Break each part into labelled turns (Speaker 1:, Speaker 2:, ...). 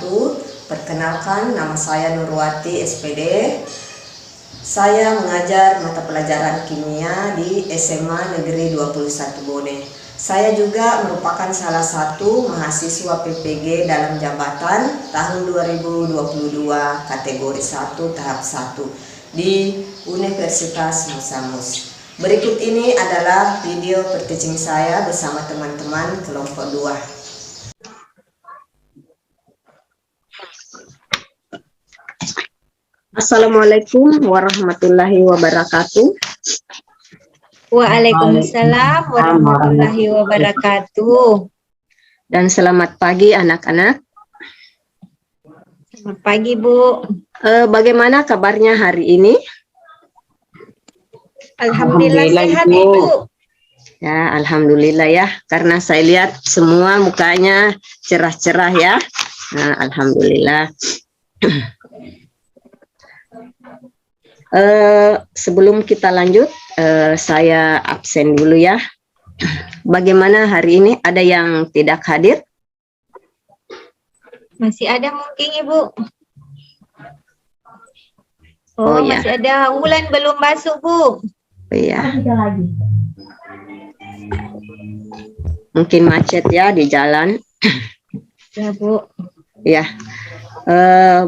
Speaker 1: wabarakatuh. Perkenalkan, nama saya Nurwati SPD. Saya mengajar mata pelajaran kimia di SMA Negeri 21 Bone. Saya juga merupakan salah satu mahasiswa PPG dalam jabatan tahun 2022 kategori 1 tahap 1 di Universitas Musamus. Berikut ini adalah video per-teaching saya bersama teman-teman kelompok 2. Assalamualaikum warahmatullahi wabarakatuh.
Speaker 2: Waalaikumsalam warahmatullahi wabarakatuh.
Speaker 1: Dan selamat pagi anak-anak.
Speaker 2: Selamat pagi, Bu.
Speaker 1: Bagaimana kabarnya hari ini?
Speaker 2: Alhamdulillah sehat, Ibu.
Speaker 1: Ya, alhamdulillah ya. Karena saya lihat semua mukanya cerah-cerah ya. Nah, alhamdulillah. Sebelum kita lanjut, saya absen dulu ya. Bagaimana hari ini? Ada yang tidak hadir?
Speaker 2: Masih ada mungkin, Ibu.
Speaker 1: Oh, ya.
Speaker 2: Masih ada. Wulan belum masuk, Bu.
Speaker 1: Iya. Mungkin macet ya di jalan.
Speaker 2: Ya, Bu.
Speaker 1: Ya.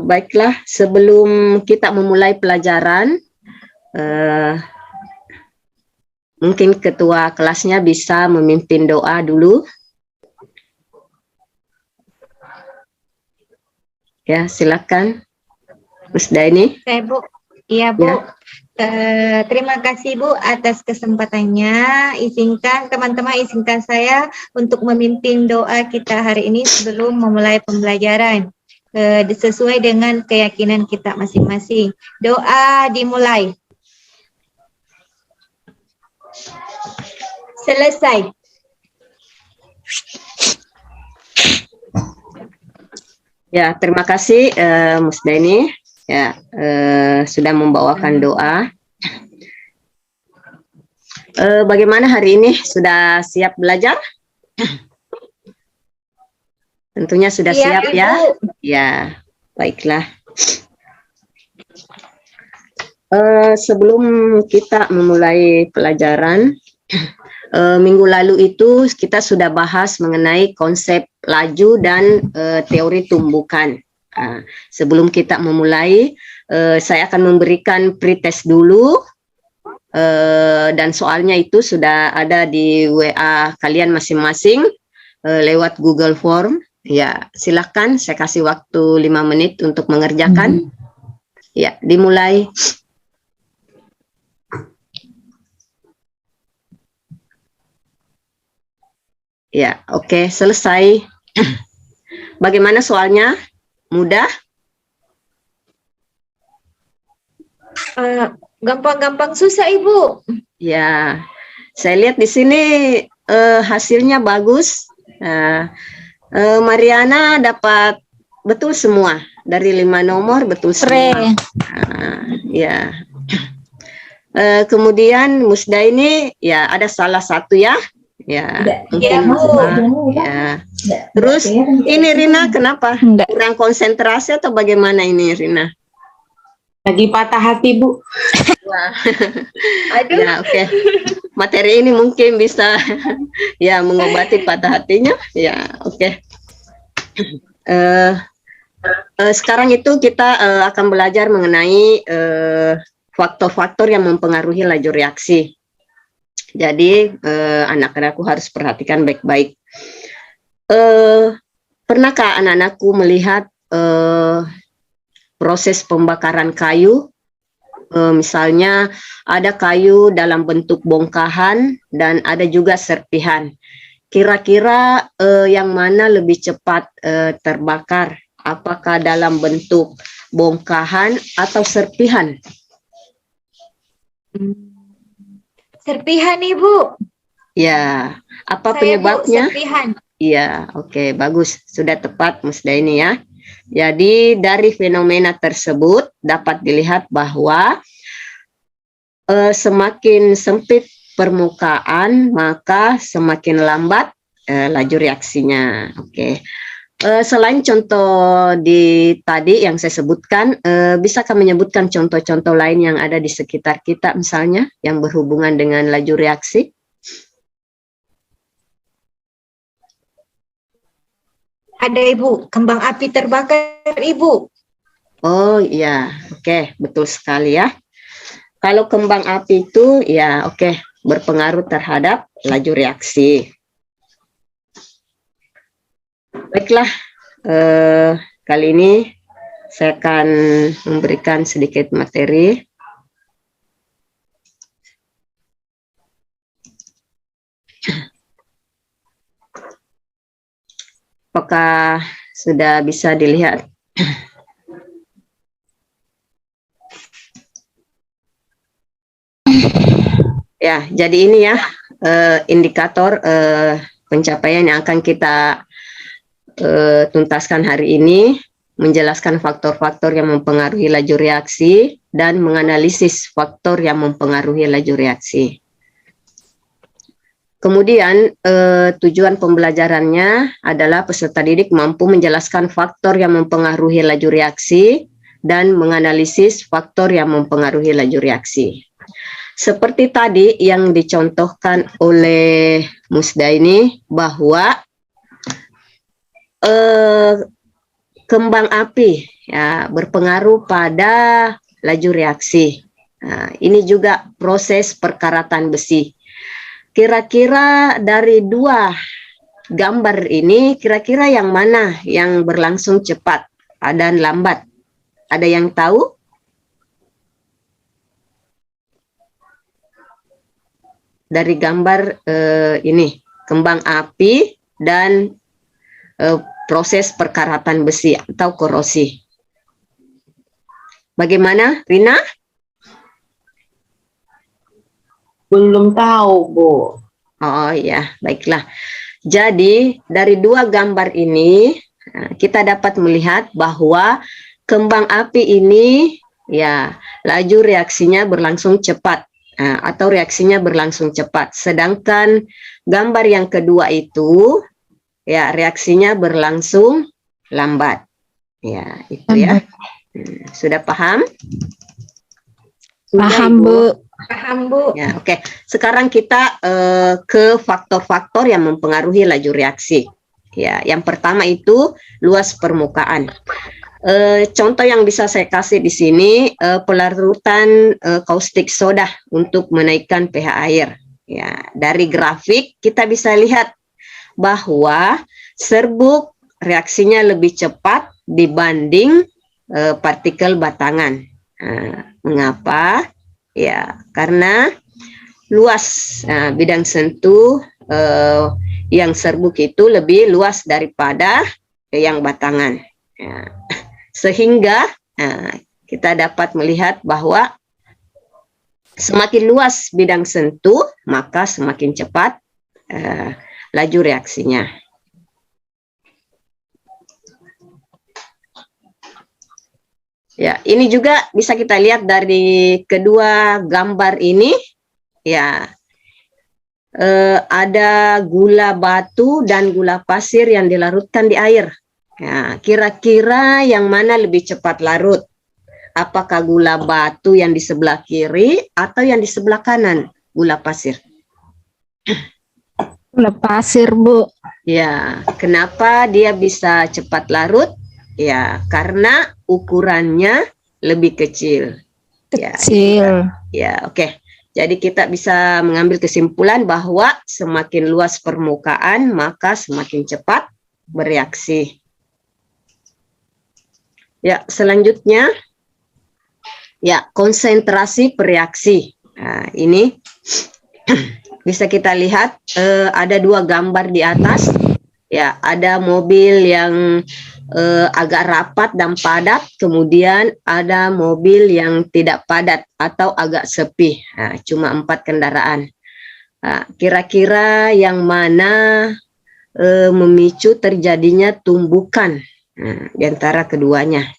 Speaker 1: Baiklah, sebelum kita memulai pelajaran, mungkin ketua kelasnya bisa memimpin doa dulu. Ya, silakan, Mas Daini.
Speaker 2: Saya, Bu. Iya, Bu.
Speaker 1: Ya.
Speaker 2: Terima kasih, Bu, atas kesempatannya. Izinkan saya untuk memimpin doa kita hari ini sebelum memulai pembelajaran. Sesuai dengan keyakinan kita masing-masing. Doa dimulai. Selesai.
Speaker 1: Ya, terima kasih Musdaini ya sudah membawakan doa. Bagaimana hari ini? Sudah siap belajar? Tentunya sudah siap ya. Ya, baiklah. Sebelum kita memulai pelajaran, minggu lalu itu kita sudah bahas mengenai konsep laju dan teori tumbukan. Sebelum kita memulai, saya akan memberikan pretest dulu, dan soalnya itu sudah ada di WA kalian masing-masing lewat Google Form. Ya, silakan, saya kasih waktu 5 menit untuk mengerjakan. Ya, dimulai. Ya, oke, selesai. Bagaimana soalnya? Mudah?
Speaker 2: Gampang-gampang susah, Ibu.
Speaker 1: Ya, saya lihat di sini hasilnya bagus. Mariana dapat betul semua. Dari 5 nomor betul semua. Ya. Kemudian Musdaini ya ada salah satu ya. Ya, mungkin ya. Terus ini Rina kenapa? Kurang konsentrasi atau bagaimana ini Rina?
Speaker 3: Lagi patah hati, Bu.
Speaker 1: Wah. Aduh. Ya, oke. Materi ini mungkin bisa ya mengobati patah hatinya. Ya, oke. Sekarang itu kita akan belajar mengenai faktor-faktor yang mempengaruhi laju reaksi. Jadi anak-anakku harus perhatikan baik-baik. Pernahkah anak-anakku melihat proses pembakaran kayu? Misalnya ada kayu dalam bentuk bongkahan dan ada juga serpihan. Kira-kira yang mana lebih cepat terbakar? Apakah dalam bentuk bongkahan atau serpihan?
Speaker 2: Serpihan, Ibu.
Speaker 1: Ya, apa
Speaker 2: Saya,
Speaker 1: penyebabnya?
Speaker 2: Bu, serpihan.
Speaker 1: Iya, oke, bagus. Sudah tepat, Musdaini ya. Jadi dari fenomena tersebut dapat dilihat bahwa semakin sempit permukaan maka semakin lambat laju reaksinya. Oke. Selain contoh di tadi yang saya sebutkan, bisakah menyebutkan contoh-contoh lain yang ada di sekitar kita misalnya yang berhubungan dengan laju reaksi?
Speaker 2: Ada Ibu, kembang api terbakar Ibu.
Speaker 1: Oh iya, oke, betul sekali ya. Kalau kembang api itu ya oke, berpengaruh terhadap laju reaksi. Baiklah, kali ini saya akan memberikan sedikit materi. Apakah sudah bisa dilihat? Ya, jadi ini ya indikator pencapaian yang akan kita tuntaskan hari ini, menjelaskan faktor-faktor yang mempengaruhi laju reaksi dan menganalisis faktor yang mempengaruhi laju reaksi. Kemudian tujuan pembelajarannya adalah peserta didik mampu menjelaskan faktor yang mempengaruhi laju reaksi dan menganalisis faktor yang mempengaruhi laju reaksi. Seperti tadi yang dicontohkan oleh Musda ini, bahwa kembang api ya berpengaruh pada laju reaksi. Nah, ini juga proses perkaratan besi. Kira-kira dari dua gambar ini, kira-kira yang mana yang berlangsung cepat dan lambat? Ada yang tahu? Dari gambar ini, kembang api dan proses perkaratan besi atau korosi. Bagaimana, Rina?
Speaker 3: Belum tahu, Bu.
Speaker 1: Oh ya, baiklah. Jadi dari dua gambar ini kita dapat melihat bahwa kembang api ini ya laju reaksinya berlangsung cepat atau reaksinya berlangsung cepat. Sedangkan gambar yang kedua itu ya reaksinya berlangsung lambat. Ya, itu ya. Sudah paham? Sudah,
Speaker 4: Paham, Bu.
Speaker 2: Paham Bu.
Speaker 1: Ya, oke. Sekarang kita ke faktor-faktor yang mempengaruhi laju reaksi. Ya, yang pertama itu luas permukaan. Contoh yang bisa saya kasih di sini pelarutan kaustik soda untuk menaikkan pH air. Ya, dari grafik kita bisa lihat bahwa serbuk reaksinya lebih cepat dibanding partikel batangan. Mengapa? Ya, karena luas bidang sentuh yang serbuk itu lebih luas daripada yang batangan. Ya. Sehingga kita dapat melihat bahwa semakin luas bidang sentuh, maka semakin cepat laju reaksinya. Ya, ini juga bisa kita lihat dari kedua gambar ini. Ya, ada gula batu dan gula pasir yang dilarutkan di air. Ya, kira-kira yang mana lebih cepat larut? Apakah gula batu yang di sebelah kiri atau yang di sebelah kanan? Gula pasir.
Speaker 4: Gula pasir, Bu.
Speaker 1: Ya, kenapa dia bisa cepat larut? Ya, karena ukurannya lebih kecil.
Speaker 4: Kecil.
Speaker 1: Ya, oke. Jadi kita bisa mengambil kesimpulan bahwa semakin luas permukaan, maka semakin cepat bereaksi. Ya, selanjutnya, ya konsentrasi bereaksi. Nah, ini bisa kita lihat ada dua gambar di atas. Ya, ada mobil yang agak rapat dan padat, kemudian ada mobil yang tidak padat atau agak sepi, cuma 4 kendaraan. Kira-kira yang mana memicu terjadinya tumbukan di antara keduanya?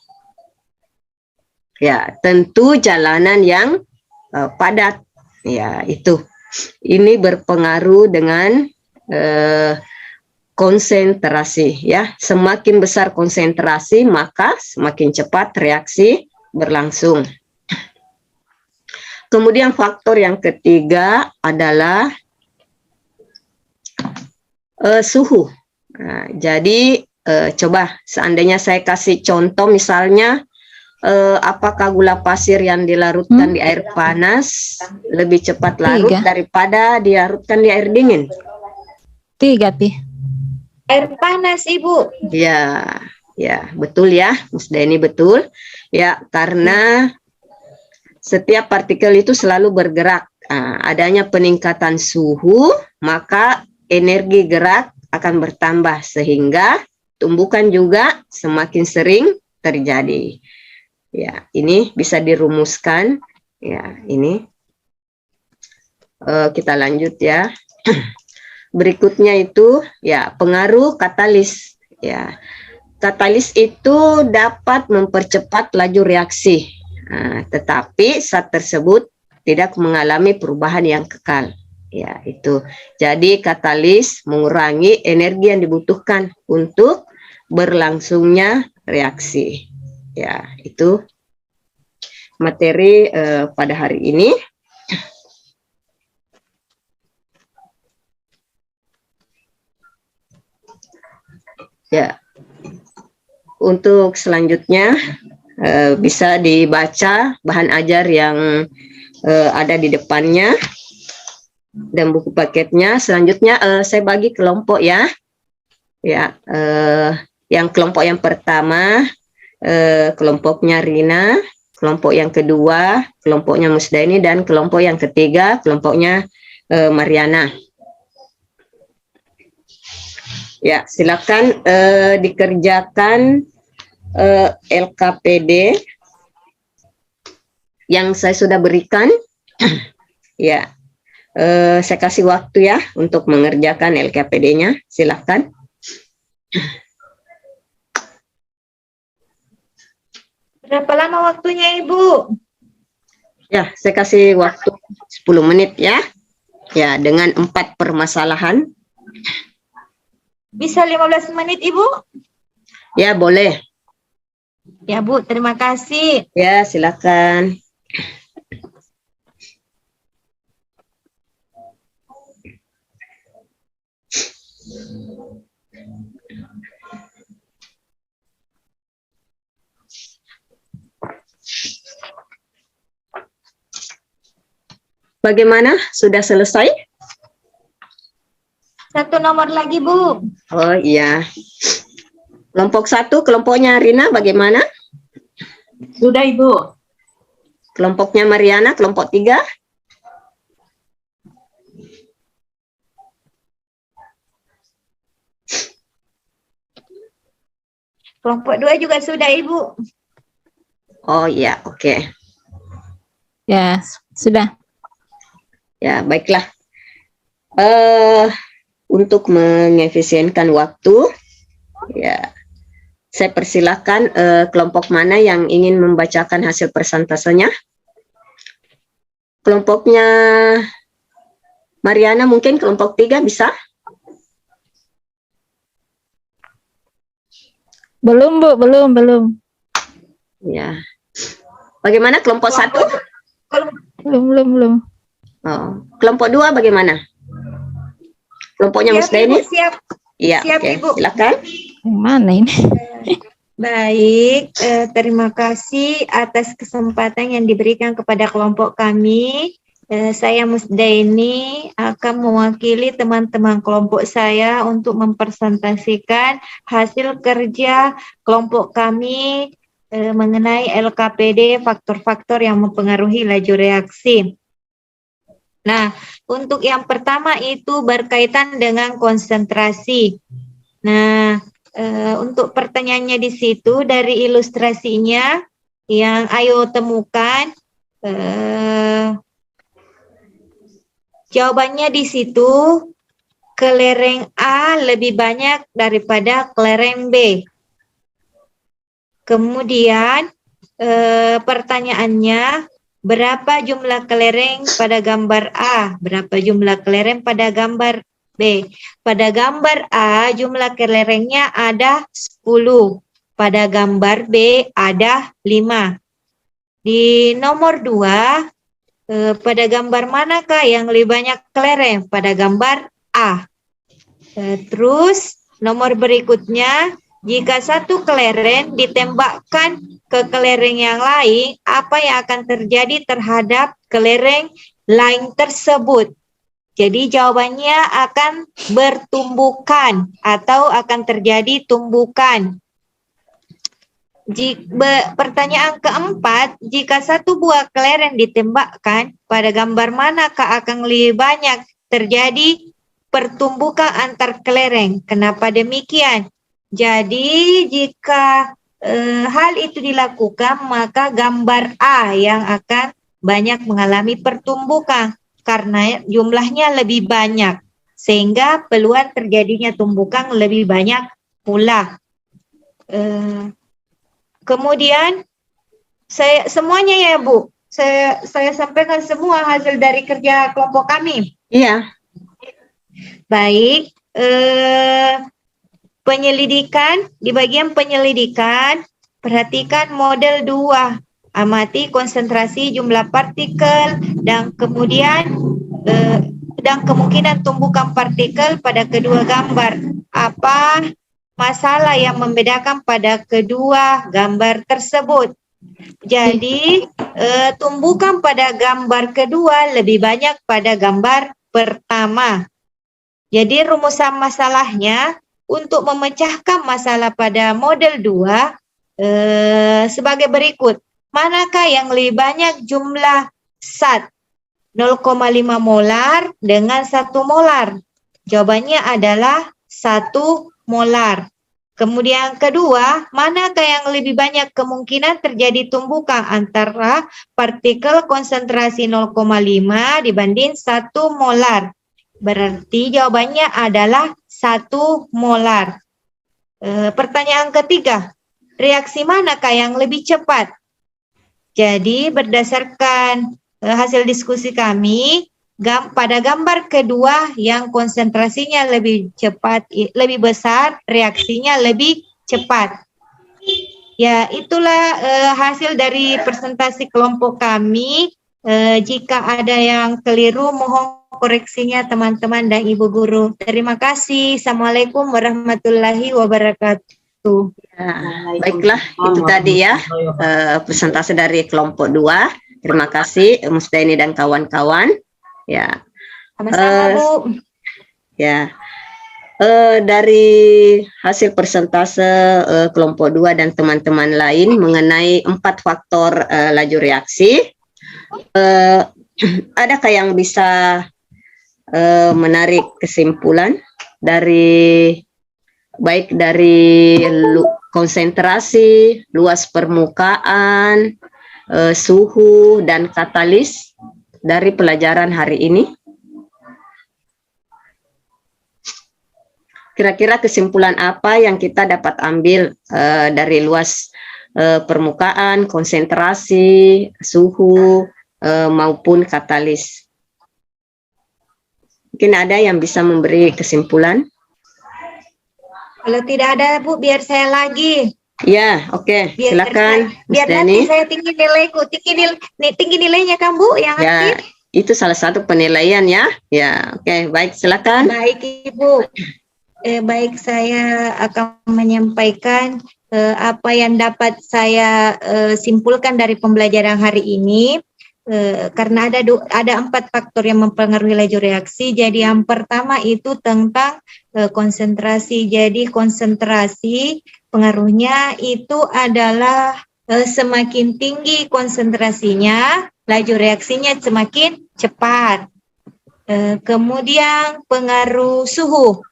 Speaker 1: Ya, tentu jalanan yang padat. Ya, itu. Ini berpengaruh dengan konsentrasi ya. Semakin besar konsentrasi maka semakin cepat reaksi berlangsung. Kemudian faktor yang ketiga adalah suhu. Nah, jadi coba seandainya saya kasih contoh misalnya apakah gula pasir yang dilarutkan di air panas lebih cepat larut daripada dilarutkan di air dingin?
Speaker 4: 3, Pi.
Speaker 2: Air panas, Ibu.
Speaker 1: Ya, ya betul ya, Musdeni betul. Ya, karena setiap partikel itu selalu bergerak. Nah, adanya peningkatan suhu, maka energi gerak akan bertambah sehingga tumbukan juga semakin sering terjadi. Ya, ini bisa dirumuskan. Ya, ini kita lanjut ya. Berikutnya itu ya pengaruh katalis. Ya, katalis itu dapat mempercepat laju reaksi, tetapi zat tersebut tidak mengalami perubahan yang kekal. Ya, itu. Jadi katalis mengurangi energi yang dibutuhkan untuk berlangsungnya reaksi. Ya, itu materi pada hari ini. Ya, untuk selanjutnya bisa dibaca bahan ajar yang ada di depannya dan buku paketnya. Selanjutnya saya bagi kelompok ya. Ya, yang kelompok yang pertama kelompoknya Rina, kelompok yang kedua kelompoknya Musdaini, dan kelompok yang ketiga kelompoknya Mariana. Ya, silakan dikerjakan LKPD yang saya sudah berikan. Ya, saya kasih waktu ya untuk mengerjakan LKPD-nya. Silakan.
Speaker 2: Berapa lama waktunya, Ibu?
Speaker 1: Ya, saya kasih waktu 10 menit ya. Ya, dengan 4 permasalahan.
Speaker 2: Bisa 15 menit, Ibu?
Speaker 1: Ya, boleh.
Speaker 2: Ya, Bu, terima kasih.
Speaker 1: Ya, silakan. Bagaimana? Sudah selesai?
Speaker 2: Satu nomor lagi, Bu.
Speaker 1: Oh iya. Kelompok 1, kelompoknya Rina bagaimana?
Speaker 3: Sudah, Ibu.
Speaker 1: Kelompoknya Mariana, kelompok 3?
Speaker 2: Kelompok 2 juga sudah, Ibu.
Speaker 1: Oh iya, oke.
Speaker 4: Ya, sudah.
Speaker 1: Ya, baiklah. Untuk mengefisienkan waktu, ya, saya persilahkan kelompok mana yang ingin membacakan hasil persentasenya. Kelompoknya Mariana mungkin kelompok 3 bisa?
Speaker 4: Belum, Bu, belum.
Speaker 1: Ya. Bagaimana kelompok 1?
Speaker 4: Belum.
Speaker 1: Oh. Kelompok 2 bagaimana? Kelompoknya
Speaker 2: Siap,
Speaker 1: Musdaini?
Speaker 2: Ibu, siap.
Speaker 1: Iya,
Speaker 2: Siap,
Speaker 1: oke.
Speaker 2: Ibu.
Speaker 1: Silakan.
Speaker 4: Yang mana ini?
Speaker 2: Baik, terima kasih atas kesempatan yang diberikan kepada kelompok kami. Saya Musdaini akan mewakili teman-teman kelompok saya untuk mempresentasikan hasil kerja kelompok kami mengenai LKPD, faktor-faktor yang mempengaruhi laju reaksi. Nah, untuk yang pertama itu berkaitan dengan konsentrasi. Nah, untuk pertanyaannya di situ dari ilustrasinya yang ayo temukan, jawabannya di situ kelereng A lebih banyak daripada kelereng B. Kemudian pertanyaannya, berapa jumlah kelereng pada gambar A? Berapa jumlah kelereng pada gambar B. Pada gambar A jumlah kelerengnya ada 10. Pada gambar B ada 5. Di nomor 2, pada gambar manakah yang lebih banyak kelereng? Pada gambar A. Terus nomor berikutnya, jika satu kelereng ditembakkan ke kelereng yang lain, apa yang akan terjadi terhadap kelereng lain tersebut? Jadi jawabannya akan bertumbukan atau akan terjadi tumbukan. Pertanyaan keempat, jika satu buah kelereng ditembakkan, pada gambar manakah akan lebih banyak terjadi pertumbukan antar kelereng? Kenapa demikian? Jadi jika hal itu dilakukan, maka gambar A yang akan banyak mengalami pertumbukan karena jumlahnya lebih banyak, sehingga peluang terjadinya tumbukan lebih banyak pula. Kemudian semuanya ya Bu, saya sampaikan semua hasil dari kerja kelompok kami.
Speaker 1: Iya.
Speaker 2: Baik, penyelidikan, di bagian penyelidikan, perhatikan model 2. Amati konsentrasi jumlah partikel dan kemudian dan kemungkinan tumbukan partikel pada kedua gambar. Apa masalah yang membedakan pada kedua gambar tersebut? Jadi, tumbukan pada gambar kedua lebih banyak pada gambar pertama. Jadi, rumusan masalahnya untuk memecahkan masalah pada model 2 sebagai berikut. Manakah yang lebih banyak jumlah zat? 0,5 molar dengan 1 molar. Jawabannya adalah 1 molar. Kemudian kedua, manakah yang lebih banyak kemungkinan terjadi tumbukan antara partikel konsentrasi 0,5 dibanding 1 molar? Berarti jawabannya adalah 1 molar. Pertanyaan ketiga, reaksi manakah yang lebih cepat? Jadi berdasarkan hasil diskusi kami, pada gambar kedua yang konsentrasinya lebih cepat, lebih besar, reaksinya lebih cepat. Ya, itulah hasil dari presentasi kelompok kami. Jika ada yang keliru, mohon koreksinya teman-teman dan Ibu Guru. Terima kasih. Assalamualaikum warahmatullahi wabarakatuh.
Speaker 1: Baiklah, itu tadi ya presentasi dari kelompok 2. Terima kasih Musdaini dan kawan-kawan. Ya.
Speaker 2: Sama-sama, Bu.
Speaker 1: Ya. Dari hasil persentase kelompok 2 dan teman-teman lain mengenai 4 faktor laju reaksi, adakah yang bisa menarik kesimpulan dari baik dari konsentrasi, luas permukaan, suhu, dan katalis dari pelajaran hari ini? Kira-kira kesimpulan apa yang kita dapat ambil dari luas permukaan, konsentrasi, suhu, maupun katalis? Mungkin ada yang bisa memberi kesimpulan?
Speaker 2: Kalau tidak ada, Bu, biar saya lagi.
Speaker 1: Ya, oke. Silakan,
Speaker 2: Biar nanti saya tinggi nilaiku, tinggi nilainya kan, Bu, yang
Speaker 1: ya,
Speaker 2: aktif.
Speaker 1: itu salah satu penilaian ya. Ya, oke, baik, silakan.
Speaker 2: Baik, Ibu. Baik, saya akan menyampaikan apa yang dapat saya simpulkan dari pembelajaran hari ini. Karena ada 4 faktor yang mempengaruhi laju reaksi. Jadi yang pertama itu tentang konsentrasi. Jadi konsentrasi pengaruhnya itu adalah semakin tinggi konsentrasinya, laju reaksinya semakin cepat. Kemudian pengaruh suhu.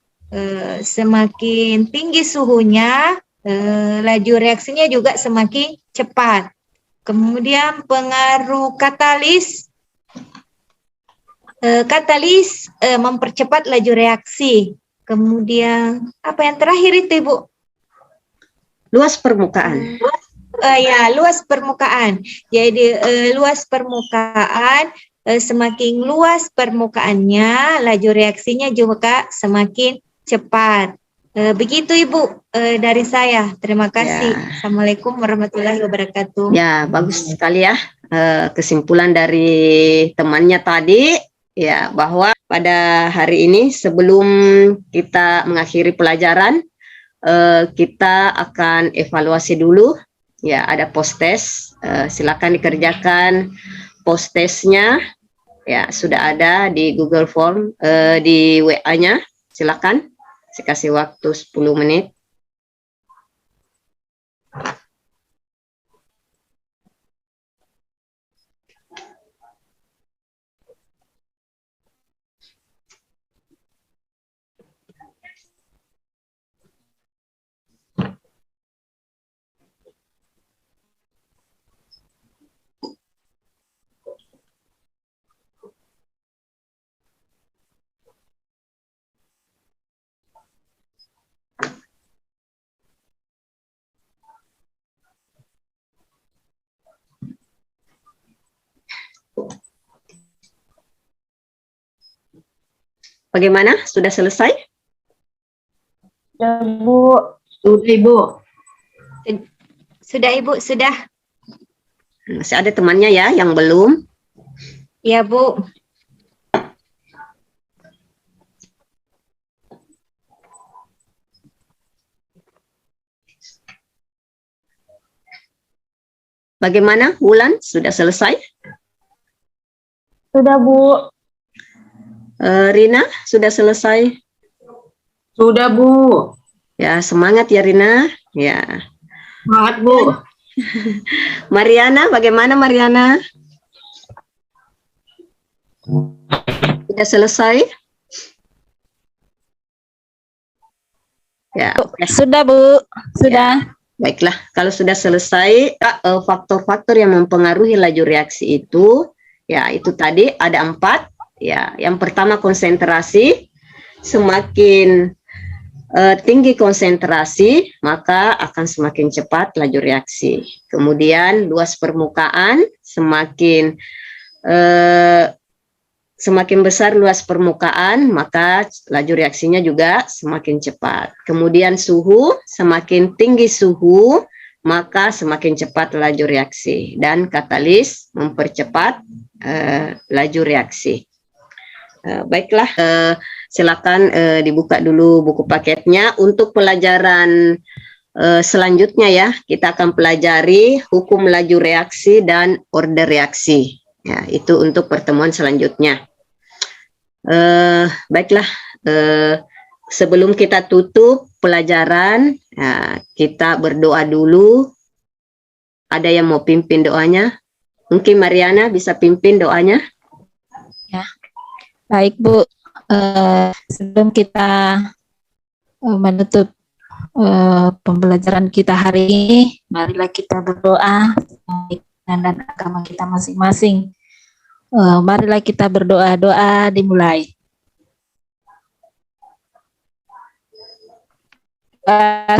Speaker 2: Semakin tinggi suhunya, laju reaksinya juga semakin cepat. Kemudian pengaruh katalis. Katalis mempercepat laju reaksi. Kemudian apa yang terakhir itu, Ibu?
Speaker 1: Luas permukaan.
Speaker 2: Ya, luas permukaan. Jadi luas permukaan semakin luas permukaannya, laju reaksinya juga semakin cepat. Begitu Ibu dari saya. Terima kasih.
Speaker 1: Ya.
Speaker 2: Assalamualaikum warahmatullahi wabarakatuh.
Speaker 1: Ya, bagus sekali ya kesimpulan dari temannya tadi, ya, bahwa pada hari ini sebelum kita mengakhiri pelajaran, kita akan evaluasi dulu. Ya, ada post test. Silakan dikerjakan post testnya. Ya, sudah ada di Google Form, di WA-nya. Silakan. Saya kasih waktu 10 menit. Bagaimana? Sudah selesai?
Speaker 3: Sudah Ibu.
Speaker 2: Sudah Ibu, sudah.
Speaker 1: Masih ada temannya ya yang belum.
Speaker 2: Ya Bu.
Speaker 1: Bagaimana, Wulan? Sudah selesai?
Speaker 3: Sudah Bu.
Speaker 1: Rina, sudah selesai?
Speaker 3: Sudah Bu.
Speaker 1: Ya, semangat ya Rina. Ya.
Speaker 3: Semangat Bu.
Speaker 1: Mariana, bagaimana Mariana? Sudah selesai? Ya, oke.
Speaker 4: Sudah Bu, sudah.
Speaker 1: Baiklah, kalau sudah selesai, faktor-faktor yang mempengaruhi laju reaksi itu, ya itu tadi ada 4. Ya, yang pertama konsentrasi. Semakin tinggi konsentrasi, maka akan semakin cepat laju reaksi. Kemudian luas permukaan, semakin besar luas permukaan, maka laju reaksinya juga semakin cepat. Kemudian suhu, semakin tinggi suhu, maka semakin cepat laju reaksi. Dan katalis mempercepat laju reaksi. Baiklah, silakan dibuka dulu buku paketnya. Untuk pelajaran selanjutnya ya, kita akan pelajari hukum laju reaksi dan order reaksi. Ya, itu untuk pertemuan selanjutnya. Baiklah, sebelum kita tutup pelajaran, kita berdoa dulu. Ada yang mau pimpin doanya? Mungkin Mariana bisa pimpin doanya?
Speaker 4: Baik Bu, sebelum kita menutup pembelajaran kita hari ini, marilah kita berdoa dan agama kita masing-masing. Marilah kita berdoa, doa dimulai.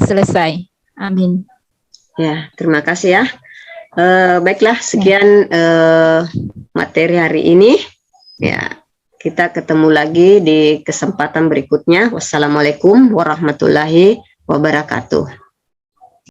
Speaker 4: Selesai. Amin.
Speaker 1: Ya, terima kasih ya. Baiklah, sekian materi hari ini. Ya, kita ketemu lagi di kesempatan berikutnya. Wassalamualaikum warahmatullahi wabarakatuh.